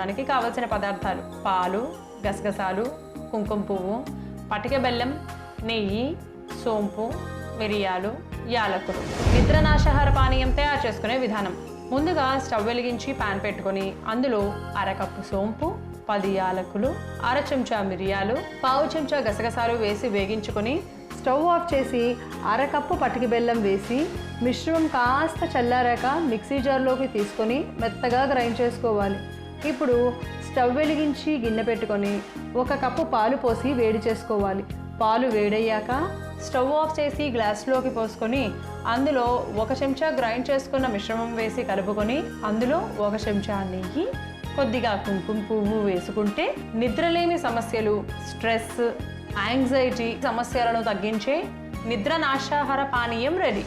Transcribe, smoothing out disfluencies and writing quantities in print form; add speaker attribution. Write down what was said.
Speaker 1: చేసుకోవడానికి కావలసిన పదార్థాలు: పాలు, గసగసాలు, కుంకుమ పువ్వు, పటిక బెల్లం, నెయ్యి, సోంపు, మిరియాలు, యాలకులు. నిద్రనాశహార పానీయం తయారు చేసుకునే విధానం: ముందుగా స్టవ్ వెలిగించి పాన్ పెట్టుకొని అందులో అరకప్పు సోంపు, 10 యాలకులు, అర చెంచా మిరియాలు, పావు చెంచా గసగసాలు వేసి వేగించుకొని స్టవ్ ఆఫ్ చేసి అరకప్పు పటిక బెల్లం వేసి మిశ్రమం కాస్త చల్లారాక మిక్సీ జార్లోకి తీసుకొని మెత్తగా గ్రైండ్ చేసుకోవాలి. ఇప్పుడు స్టవ్ వెలిగించి గిన్నె పెట్టుకొని 1 కప్పు పాలు పోసి వేడి చేసుకోవాలి. పాలు వేడయ్యాక స్టవ్ ఆఫ్ చేసి గ్లాస్లోకి పోసుకొని అందులో 1 చెంచా గ్రైండ్ చేసుకున్న మిశ్రమం వేసి కలుపుకొని అందులో 1 చెంచా నెయ్యి, కొద్దిగా కుంకుమ పువ్వు వేసుకుంటే నిద్రలేమి సమస్యలు, స్ట్రెస్, యాంగ్జైటీ సమస్యలను తగ్గించే నిద్రనాశాహార పానీయం రెడీ.